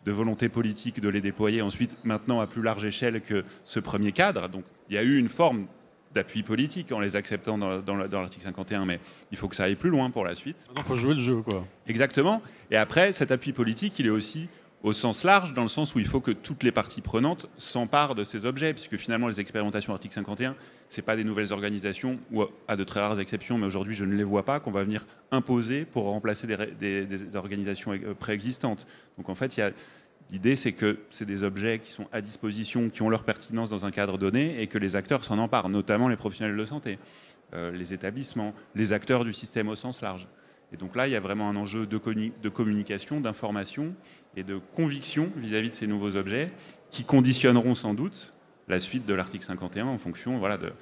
de volonté politique de les déployer ensuite, maintenant à plus large échelle que ce premier cadre. Donc, il y a eu une forme d'appui politique en les acceptant dans l'article 51, mais il faut que ça aille plus loin pour la suite. Il faut jouer le jeu, quoi. Exactement. Et après, cet appui politique, il est aussi au sens large, dans le sens où il faut que toutes les parties prenantes s'emparent de ces objets, puisque finalement, les expérimentations article 51, ce n'est pas des nouvelles organisations, ou à de très rares exceptions, mais aujourd'hui, je ne les vois pas, qu'on va venir imposer pour remplacer des organisations préexistantes. Donc en fait, l'idée, c'est que c'est des objets qui sont à disposition, qui ont leur pertinence dans un cadre donné, et que les acteurs s'en emparent, notamment les professionnels de santé, les établissements, les acteurs du système au sens large. Et donc là, il y a vraiment un enjeu de communication, d'information et de conviction vis-à-vis de ces nouveaux objets qui conditionneront sans doute la suite de l'article 51 en fonction de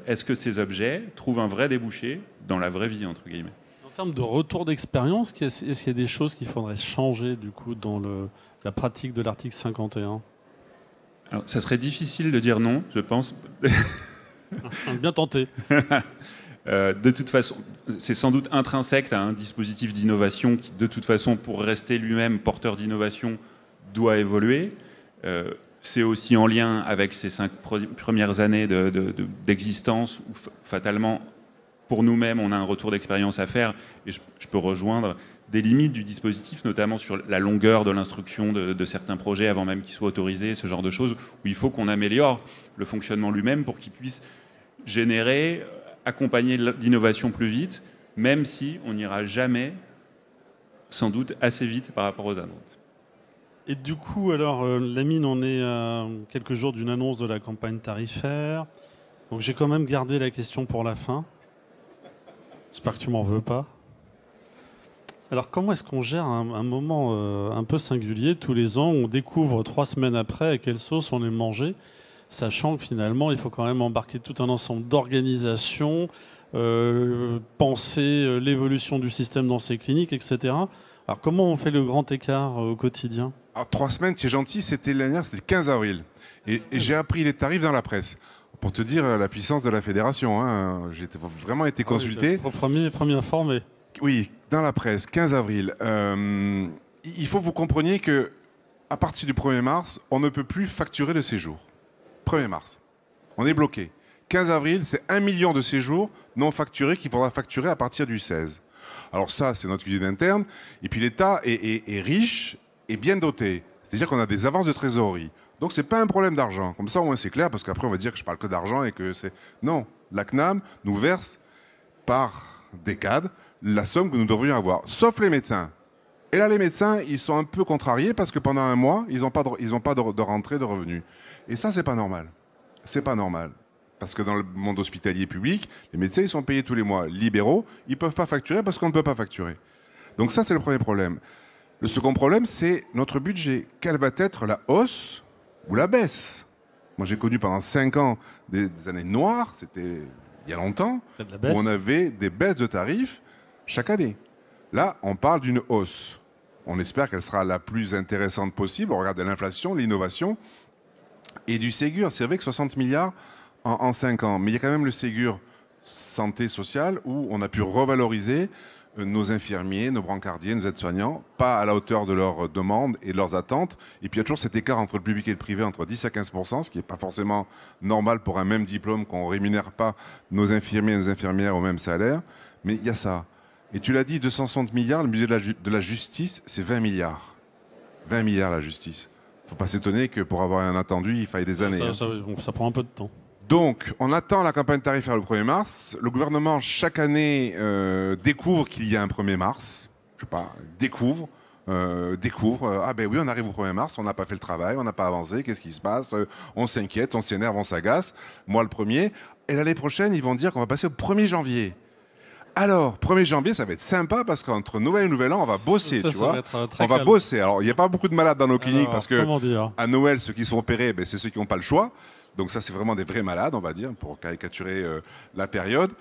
est-ce que ces objets trouvent un vrai débouché dans la vraie vie, entre guillemets. En termes de retour d'expérience, est-ce qu'il y a des choses qu'il faudrait changer du coup dans la pratique de l'article 51? Alors, ça serait difficile de dire non, je pense. Bien tenté. De toute façon, c'est sans doute intrinsèque à un dispositif d'innovation qui, de toute façon, pour rester lui-même porteur d'innovation, doit évoluer. C'est aussi en lien avec ces 5 premières années d'existence où, fatalement, pour nous-mêmes, on a un retour d'expérience à faire. Et je peux rejoindre des limites du dispositif, notamment sur la longueur de l'instruction de certains projets avant même qu'ils soient autorisés, ce genre de choses, où il faut qu'on améliore le fonctionnement lui-même pour qu'il puisse générer, accompagner l'innovation plus vite, même si on n'ira jamais, sans doute, assez vite par rapport aux attentes. Et du coup, alors, la mine, on est à quelques jours d'une annonce de la campagne tarifaire. Donc j'ai quand même gardé la question pour la fin. J'espère que tu m'en veux pas. Alors comment est-ce qu'on gère un moment un peu singulier tous les ans où on découvre 3 semaines après à quelle sauce on est mangé, sachant que finalement il faut quand même embarquer tout un ensemble d'organisations, penser l'évolution du système dans ces cliniques, etc. Alors comment on fait le grand écart au quotidien? Alors 3 semaines, c'est gentil, c'était l'année dernière, c'était le 15 avril. Et j'ai appris les tarifs dans la presse. Pour te dire la puissance de la fédération, hein. J'ai vraiment été consulté. Premier informé. Oui, dans la presse, 15 avril. Il faut que vous compreniez que à partir du 1er mars, on ne peut plus facturer de séjour. 1er mars. On est bloqué. 15 avril, c'est 1 million de séjours non facturés qu'il faudra facturer à partir du 16. Alors ça, c'est notre cuisine interne. Et puis l'État est riche et bien doté. C'est-à-dire qu'on a des avances de trésorerie. Donc c'est pas un problème d'argent. Comme ça, au moins c'est clair, parce qu'après on va dire que je parle que d'argent et que c'est... Non, la CNAM nous verse par décade la somme que nous devrions avoir, sauf les médecins. Et là, les médecins, ils sont un peu contrariés parce que pendant un mois, ils n'ont pas de rentrée de revenus. Et ça, c'est pas normal. C'est pas normal. Parce que dans le monde hospitalier public, les médecins, ils sont payés tous les mois. Libéraux, ils ne peuvent pas facturer parce qu'on ne peut pas facturer. Donc ça, c'est le premier problème. Le second problème, c'est notre budget. Quelle va être la hausse ou la baisse? Moi, j'ai connu pendant 5 ans des années noires, c'était il y a longtemps, où on avait des baisses de tarifs chaque année. Là, on parle d'une hausse. On espère qu'elle sera la plus intéressante possible. On regarde l'inflation, l'innovation et du Ségur. C'est vrai que 60 milliards en 5 ans. Mais il y a quand même le Ségur santé sociale où on a pu revaloriser nos infirmiers, nos brancardiers, nos aides-soignants, pas à la hauteur de leurs demandes et de leurs attentes. Et puis il y a toujours cet écart entre le public et le privé, entre 10 à 15%, ce qui n'est pas forcément normal pour un même diplôme, qu'on ne rémunère pas nos infirmiers et nos infirmières au même salaire. Mais il y a ça. Et tu l'as dit, 260 milliards, le budget de la justice, c'est 20 milliards. 20 milliards la justice. Il ne faut pas s'étonner que pour avoir un attendu, il faille des années. Ça prend un peu de temps. Donc, on attend la campagne tarifaire le 1er mars. Le gouvernement, chaque année, découvre qu'il y a un 1er mars. Je sais pas, découvre. Ah ben oui, on arrive au 1er mars, on n'a pas fait le travail, on n'a pas avancé, qu'est-ce qui se passe? On s'inquiète, on s'énerve, on s'agace. Moi, le premier. Et l'année prochaine, ils vont dire qu'on va passer au 1er janvier. Alors, 1er janvier, ça va être sympa parce qu'entre Noël et Nouvel An, on va bosser, tu vois. On va bosser. Alors, il n'y a pas beaucoup de malades dans nos cliniques parce que à Noël, ceux qui sont opérés, ben, c'est ceux qui n'ont pas le choix. Donc ça, c'est vraiment des vrais malades, on va dire, pour caricaturer la période.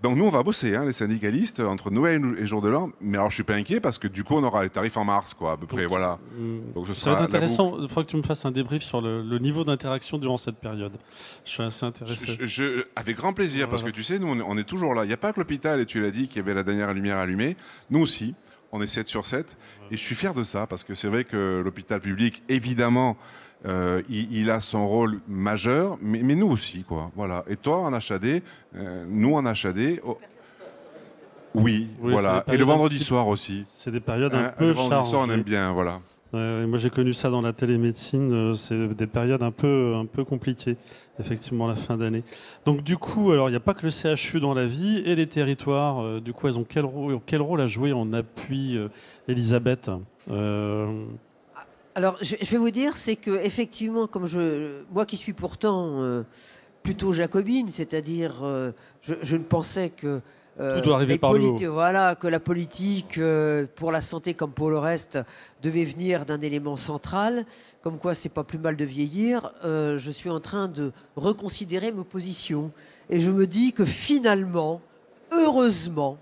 Donc nous, on va bosser, hein, les syndicalistes, entre Noël et Jour de l'An. Mais alors, je suis pas inquiet parce que du coup, on aura les tarifs en mars, quoi, à peu près. Voilà. Donc, ça va être intéressant. Il faudra que tu me fasses un débrief sur le niveau d'interaction durant cette période. Je suis assez intéressé. Avec grand plaisir, parce que tu sais, nous, on est toujours là. Il n'y a pas que l'hôpital, et tu l'as dit, qu'il y avait la dernière lumière allumée. Nous aussi, on est 7 sur 7. Et je suis fier de ça, parce que c'est vrai que l'hôpital public, évidemment, il a son rôle majeur, mais nous aussi, quoi. Voilà. Et toi, en HAD, nous en HAD, oui, voilà. Et le vendredi soir aussi. C'est des périodes un peu chargées. Le vendredi soir, on aime bien, voilà. Moi, j'ai connu ça dans la télémédecine. C'est des périodes un peu compliquées, effectivement, la fin d'année. Donc, du coup, alors, il n'y a pas que le CHU dans la vie et les territoires. Du coup, elles ont quel rôle à jouer en appui, Elisabeth? Alors, je vais vous dire, c'est que effectivement, moi qui suis pourtant plutôt jacobine, c'est-à-dire, je ne pensais que tout doit arriver par le haut. Voilà, que la politique pour la santé comme pour le reste devait venir d'un élément central, comme quoi c'est pas plus mal de vieillir. Je suis en train de reconsidérer mes positions et je me dis que finalement, heureusement,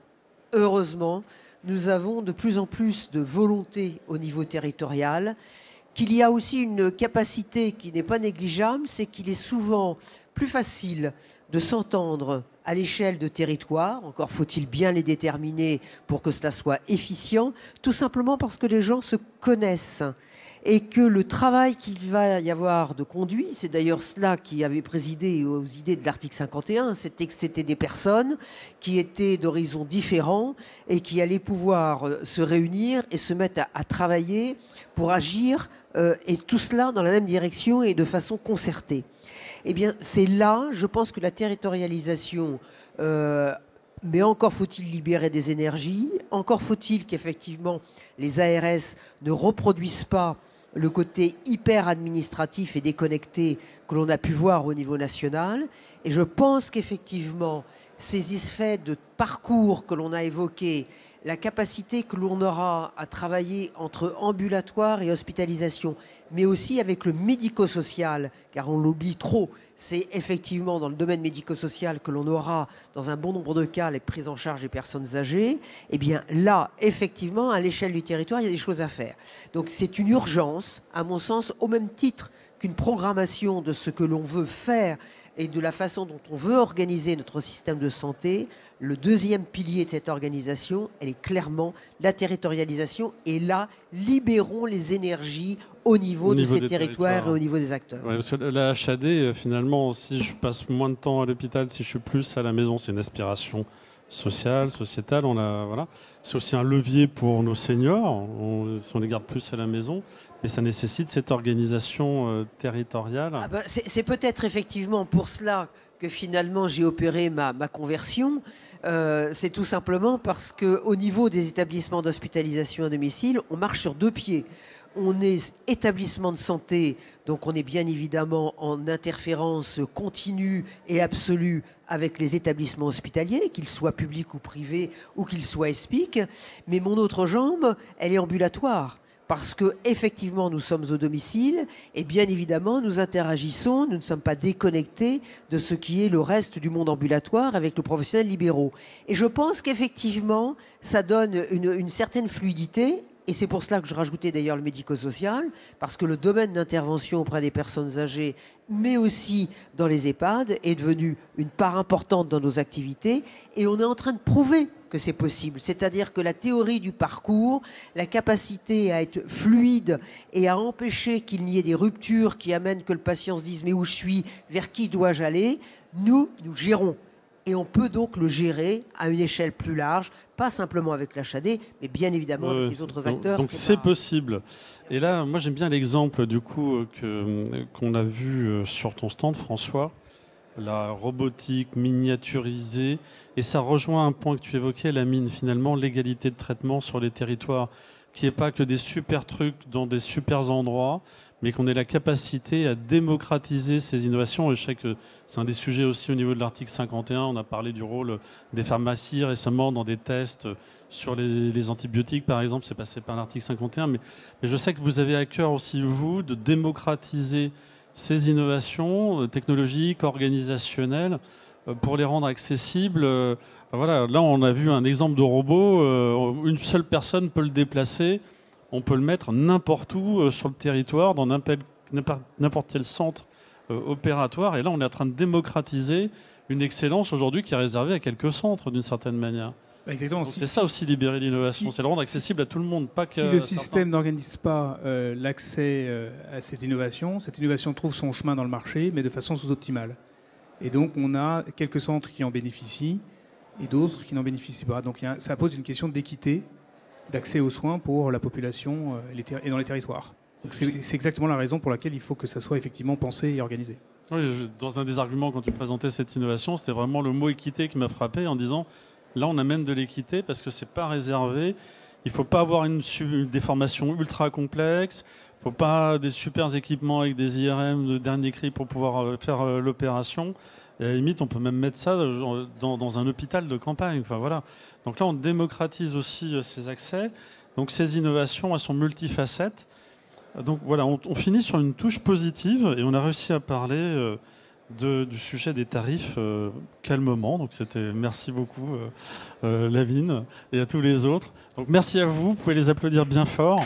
nous avons de plus en plus de volonté au niveau territorial, qu'il y a aussi une capacité qui n'est pas négligeable, c'est qu'il est souvent plus facile de s'entendre à l'échelle de territoire, encore faut-il bien les déterminer pour que cela soit efficient, tout simplement parce que les gens se connaissent. et que le travail qu'il va y avoir de conduit, c'est d'ailleurs cela qui avait présidé aux idées de l'article 51, c'était que c'était des personnes qui étaient d'horizons différents et qui allaient pouvoir se réunir et se mettre à travailler pour agir, et tout cela dans la même direction et de façon concertée. Eh bien, c'est là, je pense que la territorialisation, mais encore faut-il libérer des énergies, encore faut-il qu'effectivement les ARS ne reproduisent pas le côté hyper administratif et déconnecté que l'on a pu voir au niveau national. Et je pense qu'effectivement, ces effets de parcours que l'on a évoqués, la capacité que l'on aura à travailler entre ambulatoire et hospitalisation, mais aussi avec le médico-social, car on l'oublie trop, c'est effectivement dans le domaine médico-social que l'on aura, dans un bon nombre de cas, les prises en charge des personnes âgées. Eh bien là, effectivement, à l'échelle du territoire, il y a des choses à faire. Donc c'est une urgence, à mon sens, au même titre qu'une programmation de ce que l'on veut faire et de la façon dont on veut organiser notre système de santé. Le deuxième pilier de cette organisation, elle est clairement la territorialisation. Et là, libérons les énergies au niveau de ces territoires et au niveau des acteurs. Ouais, parce que la HAD, finalement, si je passe moins de temps à l'hôpital, si je suis plus à la maison, c'est une aspiration sociale, sociétale. Voilà. C'est aussi un levier pour nos seniors, si on les garde plus à la maison. Mais ça nécessite cette organisation territoriale. Ah ben, c'est peut-être effectivement pour cela que finalement j'ai opéré ma conversion. C'est tout simplement parce qu'au niveau des établissements d'hospitalisation à domicile, on marche sur deux pieds. On est établissement de santé, donc on est bien évidemment en interférence continue et absolue avec les établissements hospitaliers, qu'ils soient publics ou privés, ou qu'ils soient ESPIC. Mais mon autre jambe, elle est ambulatoire. Parce que effectivement nous sommes au domicile et bien évidemment nous interagissons, nous ne sommes pas déconnectés de ce qui est le reste du monde ambulatoire avec les professionnels libéraux. Et je pense qu'effectivement ça donne une certaine fluidité. Et c'est pour cela que je rajoutais d'ailleurs le médico-social, parce que le domaine d'intervention auprès des personnes âgées, mais aussi dans les EHPAD, est devenu une part importante dans nos activités. Et on est en train de prouver que c'est possible. C'est-à-dire que la théorie du parcours, la capacité à être fluide et à empêcher qu'il n'y ait des ruptures qui amènent que le patient se dise « mais où je suis, vers qui dois-je aller ?» nous gérons. Et on peut donc le gérer à une échelle plus large, pas simplement avec l'HAD, mais bien évidemment avec les autres acteurs. Donc c'est possible. Et là, moi j'aime bien l'exemple du coup qu'on a vu sur ton stand, François, la robotique miniaturisée. Et ça rejoint un point que tu évoquais, Lamine, finalement, l'égalité de traitement sur les territoires, qui n'est pas que des super trucs dans des super endroits, mais qu'on ait la capacité à démocratiser ces innovations. Et je sais que c'est un des sujets aussi au niveau de l'article 51. On a parlé du rôle des pharmacies récemment dans des tests sur les antibiotiques, par exemple. C'est passé par l'article 51. Mais je sais que vous avez à cœur aussi, vous, de démocratiser ces innovations technologiques, organisationnelles, pour les rendre accessibles. Voilà, là, on a vu un exemple de robot. Une seule personne peut le déplacer. On peut le mettre n'importe où sur le territoire, dans n'importe quel centre opératoire. Et là, on est en train de démocratiser une excellence aujourd'hui qui est réservée à quelques centres, d'une certaine manière. Exactement. C'est ça aussi, libérer l'innovation. C'est le rendre accessible à tout le monde. Pas que si le système n'organise pas l'accès à cette innovation trouve son chemin dans le marché, mais de façon sous-optimale. Et donc, on a quelques centres qui en bénéficient et d'autres qui n'en bénéficient pas. Donc, ça pose une question d'équité, d'accès aux soins pour la population et dans les territoires. Donc c'est exactement la raison pour laquelle il faut que ça soit effectivement pensé et organisé. Oui, dans un des arguments quand tu présentais cette innovation, c'était vraiment le mot équité qui m'a frappé en disant là on amène de l'équité parce que c'est pas réservé, il faut pas avoir des formations ultra complexes, il faut pas des super équipements avec des IRM de dernier cri pour pouvoir faire l'opération. Et à la limite, on peut même mettre ça dans un hôpital de campagne. Enfin, voilà. Donc là, on démocratise aussi ces accès. Donc ces innovations, elles sont multifacettes. Donc voilà, on finit sur une touche positive et on a réussi à parler du sujet des tarifs calmement. Donc merci beaucoup, Lavine, et à tous les autres. Donc merci à vous. Vous pouvez les applaudir bien fort.